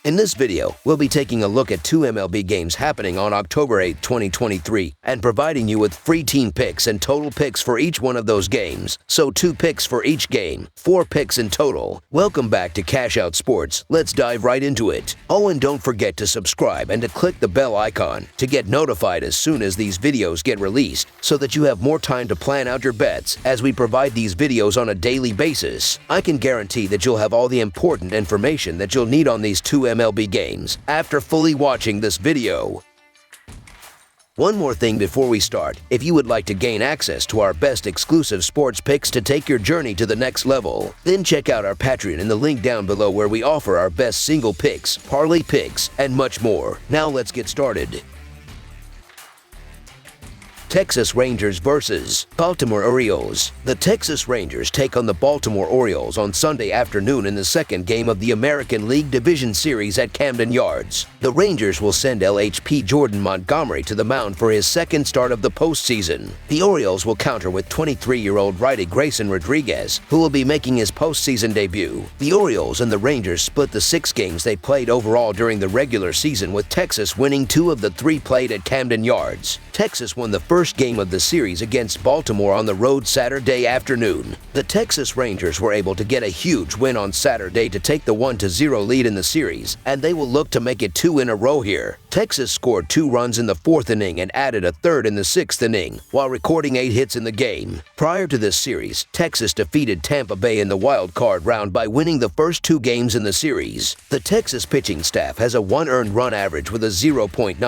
In this video, we'll be taking a look at two MLB games happening on October 8, 2023, and providing you with free team picks and total picks for each one of those games. So 2 picks for each game, 4 picks in total. Welcome back to Cash Out Sports. Let's dive right into it. Oh, and don't forget to subscribe and to click the bell icon to get notified as soon as these videos get released, so that you have more time to plan out your bets as we provide these videos on a daily basis. I can guarantee that you'll have all the important information that you'll need on these two MLB games after fully watching this video. One more thing before we start: if you would like to gain access to our best exclusive sports picks to take your journey to the next level, then check out our Patreon in the link down below, where we offer our best single picks, parlay picks, and much more. Now let's get started. Texas Rangers versus Baltimore Orioles. The Texas Rangers take on the Baltimore Orioles on Sunday afternoon in the second game of the American League Division Series at Camden Yards. The Rangers will send LHP Jordan Montgomery to the mound for his second start of the postseason. The Orioles will counter with 23-year-old righty Grayson Rodriguez, who will be making his postseason debut. The Orioles and the Rangers split the 6 games they played overall during the regular season, with Texas winning 2 of the 3 played at Camden Yards. Texas won the first game of the series against Baltimore on the road Saturday afternoon. The Texas Rangers were able to get a huge win on Saturday to take the 1-0 lead in the series, and they will look to make it 2 in a row here. Texas scored 2 runs in the 4th inning and added a 3rd in the 6th inning, while recording 8 hits in the game. Prior to this series, Texas defeated Tampa Bay in the wild card round by winning the first 2 games in the series. The Texas pitching staff has a 1 earned run average with a 0.93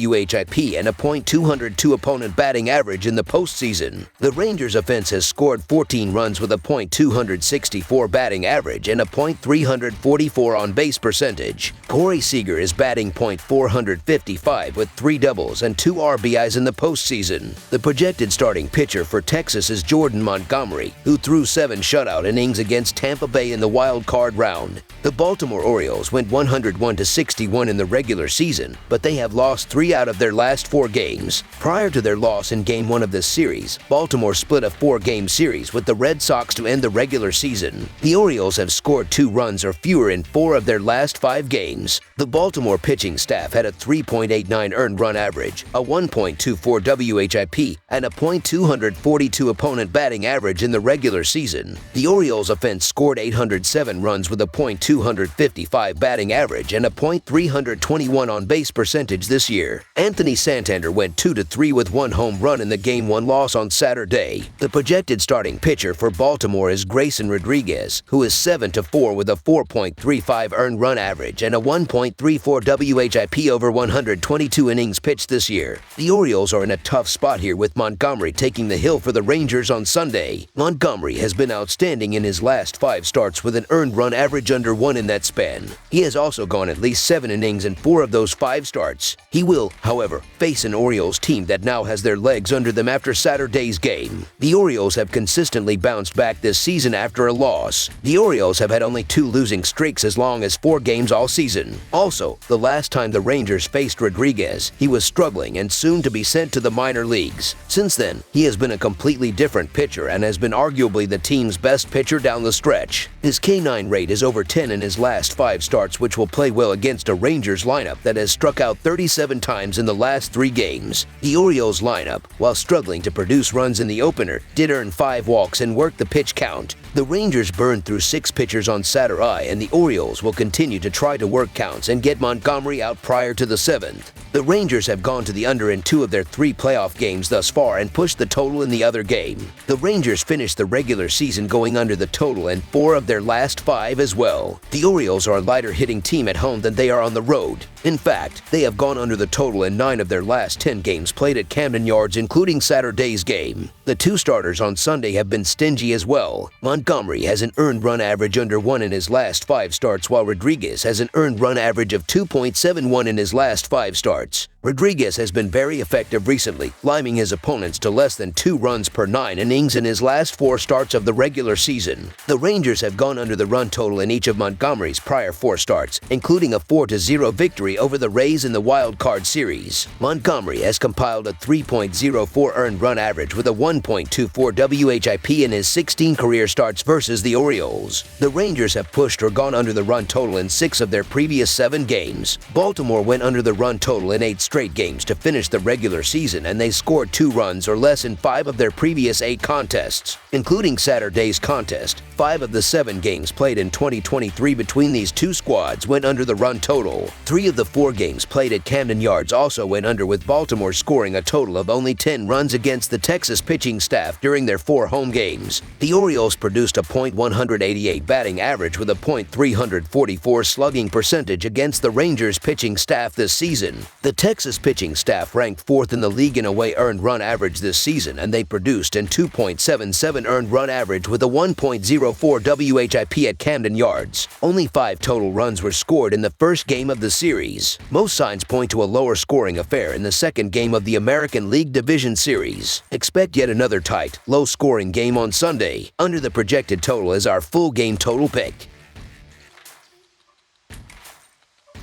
WHIP and a .202 opponent batting average in the postseason. The Rangers offense has scored 14 runs with a .264 batting average and a .344 on base percentage. Corey Seager is batting .455 with 3 doubles and 2 RBIs in the postseason. The projected starting pitcher for Texas is Jordan Montgomery, who threw 7 shutout innings against Tampa Bay in the wild card round. The Baltimore Orioles went 101-61 in the regular season, but they have lost 3 out of their last 4 games. Prior to their loss in Game 1 of this series, Baltimore split a 4-game series with the Red Sox to end the regular season. The Orioles have scored 2 runs or fewer in 4 of their last 5 games. The Baltimore pitching staff had a 3.89 earned run average, a 1.24 WHIP, and a .242 opponent batting average in the regular season. The Orioles offense scored 807 runs with a .255 batting average and a .321 on base percentage this year. Anthony Santander went 2-3 with 1 home run in the Game 1 loss on Saturday. The projected starting pitcher for Baltimore is Grayson Rodriguez, who is 7-4 with a 4.35 earned run average and a 1.34 WHIP over 122 innings pitched this year. The Orioles are in a tough spot here, with Montgomery taking the hill for the Rangers on Sunday. Montgomery has been outstanding in his last 5 starts with an earned run average under 1 in that span. He has also gone at least 7 innings in 4 of those 5 starts. He will, however, face an Orioles team that now has their legs under them after Saturday's game. The Orioles have consistently bounced back this season after a loss. The Orioles have had only 2 losing streaks as long as 4 games all season. Also, the last time the Rangers faced Rodriguez, he was struggling and soon to be sent to the minor leagues. Since then, he has been a completely different pitcher and has been arguably the team's best pitcher down the stretch. His K9 rate is over 10 in his last 5 starts, which will play well against a Rangers lineup that has struck out 37 times in the last 3 games. The Orioles lineup, while struggling to produce runs in the opener, did earn 5 walks and work the pitch count. The Rangers burned through 6 pitchers on Saturday, and the Orioles will continue to try to work counts and get Montgomery out prior to the 7th. The Rangers have gone to the under in 2 of their 3 playoff games thus far and pushed the total in the other game. The Rangers finished the regular season going under the total in 4 of their last 5 as well. The Orioles are a lighter hitting team at home than they are on the road. In fact, they have gone under the total in 9 of their last 10 games played at Camden Yards, including Saturday's game. The 2 starters on Sunday have been stingy as well. Montgomery has an earned run average under 1 in his last 5 starts, while Rodriguez has an earned run average of 2.71 in his last 5 starts. Rodriguez has been very effective recently, liming his opponents to less than 2 runs per 9 innings in his last 4 starts of the regular season. The Rangers have gone under the run total in each of Montgomery's prior 4 starts, including a 4-0 victory over the Rays in the Wild Card Series. Montgomery has compiled a 3.04 earned run average with a 1.24 WHIP in his 16 career starts versus the Orioles. The Rangers have pushed or gone under the run total in 6 of their previous 7 games. Baltimore went under the run total in 8 straight games to finish the regular season, and they scored 2 runs or less in 5 of their previous 8 contests. Including Saturday's contest, 5 of the 7 games played in 2023 between these 2 squads went under the run total. 3 of the 4 games played at Camden Yards also went under, with Baltimore scoring a total of only 10 runs against the Texas pitching staff during their 4 home games. The Orioles produced a .188 batting average with a .344 slugging percentage against the Rangers pitching staff this season. The Texas pitching staff ranked 4th in the league in away earned run average this season, and they produced an 2.77 earned run average with a 1.04 WHIP at Camden Yards. Only 5 total runs were scored in the first game of the series. Most signs point to a lower scoring affair in the second game of the American League Division Series. Expect yet another tight, low-scoring game on Sunday. Under the projected total is our full game total pick.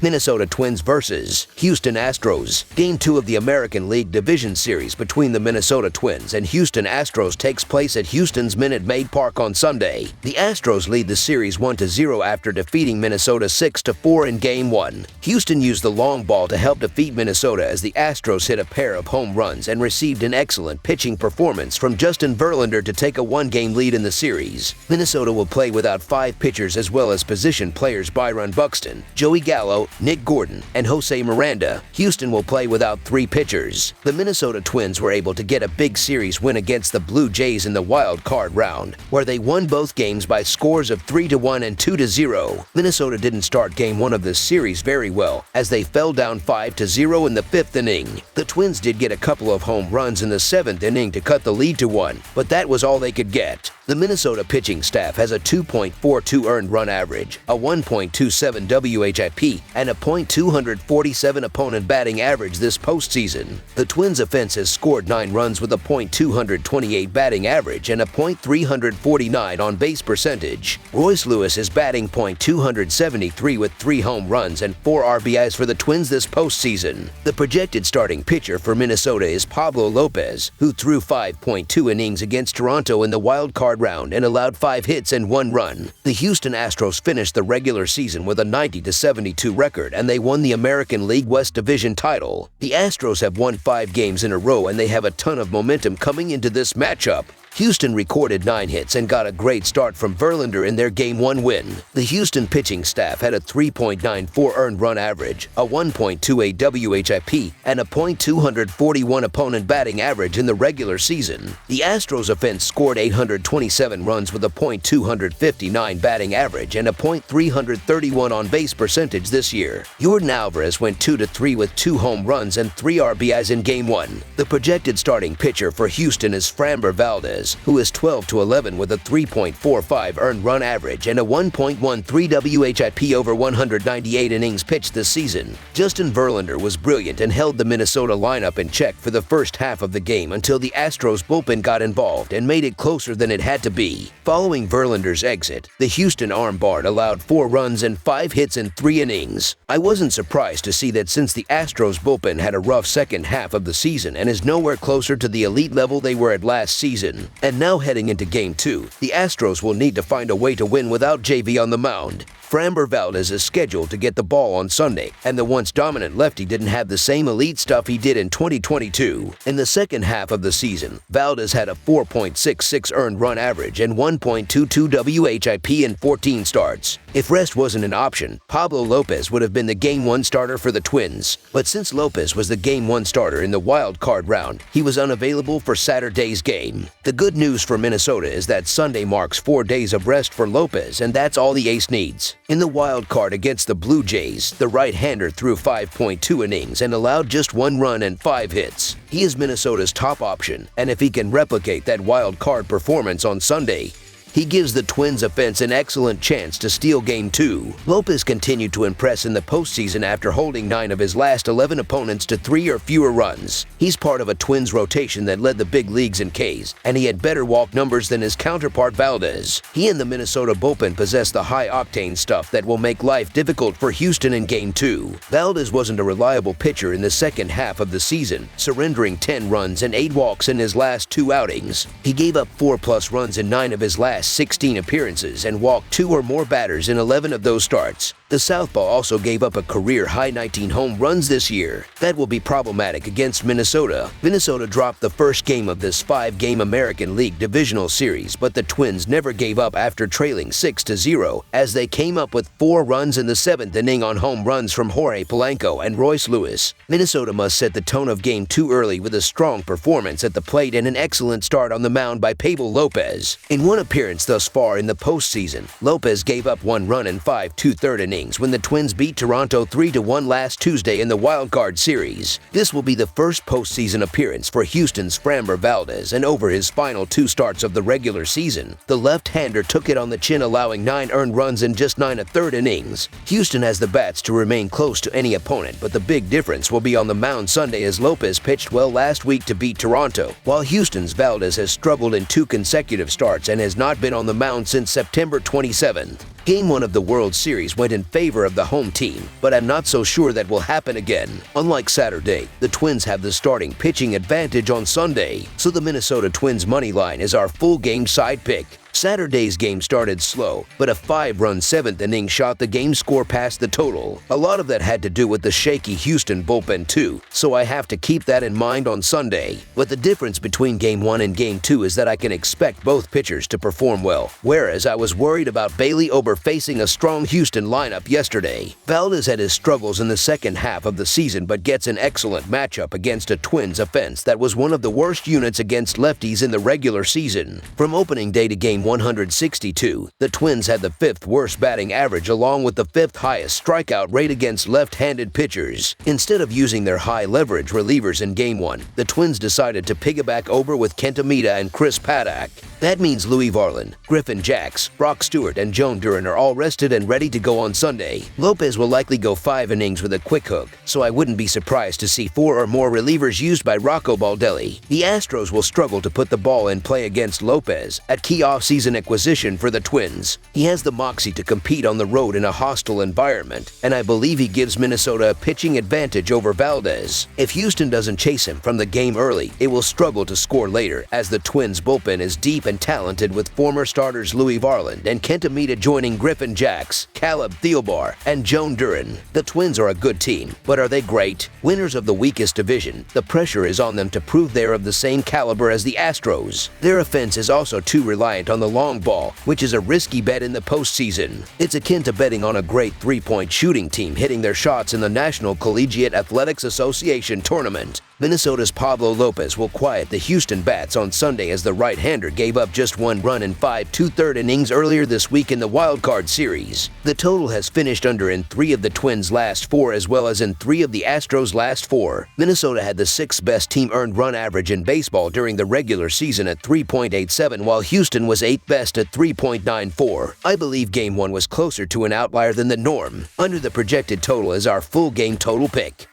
Minnesota Twins vs. Houston Astros. Game 2 of the American League Division Series between the Minnesota Twins and Houston Astros takes place at Houston's Minute Maid Park on Sunday. The Astros lead the series 1-0 after defeating Minnesota 6-4 in Game 1. Houston used the long ball to help defeat Minnesota as the Astros hit a pair of home runs and received an excellent pitching performance from Justin Verlander to take a 1-game lead in the series. Minnesota will play without 5 pitchers as well as position players Byron Buxton, Joey Gallo, Nick Gordon, and Jose Miranda. Houston will play without 3 pitchers. The Minnesota Twins were able to get a big series win against the Blue Jays in the wild card round, where they won both games by scores of 3-1 and 2-0. Minnesota didn't start Game 1 of this series very well, as they fell down 5-0 in the 5th inning. The Twins did get a couple of home runs in the 7th inning to cut the lead to 1, but that was all they could get. The Minnesota pitching staff has a 2.42 earned run average, a 1.27 WHIP, and a .247 opponent batting average this postseason. The Twins' offense has scored 9 runs with a .228 batting average and a .349 on-base percentage. Royce Lewis is batting .273 with 3 home runs and 4 RBIs for the Twins this postseason. The projected starting pitcher for Minnesota is Pablo Lopez, who threw 5.2 innings against Toronto in the wild card round and allowed 5 hits and 1 run. The Houston Astros finished the regular season with a 90-72 record, and they won the American League West Division title. The Astros have won 5 games in a row, and they have a ton of momentum coming into this matchup. Houston recorded 9 hits and got a great start from Verlander in their Game 1 win. The Houston pitching staff had a 3.94 earned run average, a 1.28 WHIP, and a .241 opponent batting average in the regular season. The Astros offense scored 827 runs with a .259 batting average and a .331 on-base percentage this year. Yordan Alvarez went 2-3 with 2 home runs and 3 RBIs in Game 1. The projected starting pitcher for Houston is Framber Valdez, who is 12-11 with a 3.45 earned run average and a 1.13 WHIP over 198 innings pitched this season. Justin Verlander was brilliant and held the Minnesota lineup in check for the first half of the game until the Astros bullpen got involved and made it closer than it had to be. Following Verlander's exit, the Houston armbar allowed 4 runs and 5 hits in 3 innings. I wasn't surprised to see that since the Astros bullpen had a rough second half of the season and is nowhere closer to the elite level they were at last season. And now heading into Game 2, the Astros will need to find a way to win without JV on the mound. Framber Valdez is scheduled to get the ball on Sunday, and the once dominant lefty didn't have the same elite stuff he did in 2022. In the second half of the season, Valdez had a 4.66 earned run average and 1.22 WHIP in 14 starts. If rest wasn't an option, Pablo Lopez would have been the Game 1 starter for the Twins. But since Lopez was the Game 1 starter in the wild card round, he was unavailable for Saturday's game. The good news for Minnesota is that Sunday marks 4 days of rest for Lopez, and that's all the ace needs. In the wild card against the Blue Jays, the right-hander threw 5.2 innings and allowed just 1 run and 5 hits. He is Minnesota's top option, and if he can replicate that wild card performance on Sunday, He gives the Twins offense an excellent chance to steal Game 2. Lopez continued to impress in the postseason after holding 9 of his last 11 opponents to 3 or fewer runs. He's part of a Twins rotation that led the big leagues in Ks, and he had better walk numbers than his counterpart Valdez. He and the Minnesota bullpen possess the high-octane stuff that will make life difficult for Houston in Game 2. Valdez wasn't a reliable pitcher in the second half of the season, surrendering 10 runs and 8 walks in his last 2 outings. He gave up 4+ runs in 9 of his last 16 appearances and walked 2 or more batters in 11 of those starts. The southpaw also gave up a career-high 19 home runs this year. That will be problematic against Minnesota. Minnesota dropped the first game of this 5-game American League divisional series, but the Twins never gave up after trailing 6-0 as they came up with 4 runs in the 7th inning on home runs from Jorge Polanco and Royce Lewis. Minnesota must set the tone of Game 2 early with a strong performance at the plate and an excellent start on the mound by Pablo Lopez. In one appearance thus far in the postseason, Lopez gave up 1 run in 5 2/3 innings when the Twins beat Toronto 3-1 last Tuesday in the wildcard series. This will be the first postseason appearance for Houston's Framber Valdez, and over his final 2 starts of the regular season, the left-hander took it on the chin, allowing 9 earned runs in just 9 1/3 innings. Houston has the bats to remain close to any opponent, but the big difference will be on the mound Sunday as Lopez pitched well last week to beat Toronto, while Houston's Valdez has struggled in 2 consecutive starts and has not been on the mound since September 27th. Game 1 of the World Series went in favor of the home team, but I'm not so sure that will happen again. Unlike Saturday, the Twins have the starting pitching advantage on Sunday, so the Minnesota Twins money line is our full game side pick. Saturday's game started slow, but a 5-run 7th inning shot the game score past the total. A lot of that had to do with the shaky Houston bullpen too, so I have to keep that in mind on Sunday. But the difference between Game 1 and Game 2 is that I can expect both pitchers to perform well, whereas I was worried about Bailey Ober facing a strong Houston lineup yesterday. Valdez had his struggles in the second half of the season but gets an excellent matchup against a Twins offense that was one of the worst units against lefties in the regular season. From opening day to Game 162, the Twins had the 5th worst batting average along with the 5th highest strikeout rate against left-handed pitchers. Instead of using their high-leverage relievers in Game 1, the Twins decided to piggyback over with Kenta Maeda and Chris Paddock. That means Louis Varland, Griffin Jax, Brock Stewart, and Joan Duran are all rested and ready to go on Sunday. Lopez will likely go 5 innings with a quick hook, so I wouldn't be surprised to see 4 or more relievers used by Rocco Baldelli. The Astros will struggle to put the ball in play against Lopez, a key offseason acquisition for the Twins. He has the moxie to compete on the road in a hostile environment, and I believe he gives Minnesota a pitching advantage over Valdez. If Houston doesn't chase him from the game early, it will struggle to score later, as the Twins bullpen is deep and talented with former starters Louis Varland and Kenta Maeda joining Griffin Jax, Caleb Thielbar, and Joan Duran. The Twins are a good team, but are they great? Winners of the weakest division, the pressure is on them to prove they're of the same caliber as the Astros. Their offense is also too reliant on the long ball, which is a risky bet in the postseason. It's akin to betting on a great 3-point shooting team hitting their shots in the National Collegiate Athletics Association tournament. Minnesota's Pablo Lopez will quiet the Houston bats on Sunday as the right-hander gave up just 1 run in 5 2/3 innings earlier this week in the wildcard series. The total has finished under in 3 of the Twins' last 4 as well as in 3 of the Astros' last 4. Minnesota had the 6th best team earned run average in baseball during the regular season at 3.87, while Houston was 8th best at 3.94. I believe Game 1 was closer to an outlier than the norm. Under the projected total is our full game total pick.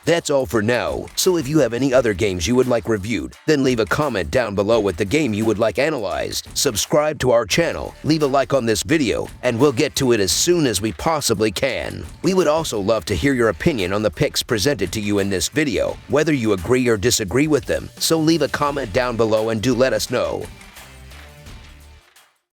That's all for now, so if you have any other games you would like reviewed, then leave a comment down below with the game you would like analyzed. Subscribe to our channel, leave a like on this video, and we'll get to it as soon as we possibly can. We would also love to hear your opinion on the picks presented to you in this video, whether you agree or disagree with them, so leave a comment down below and do let us know.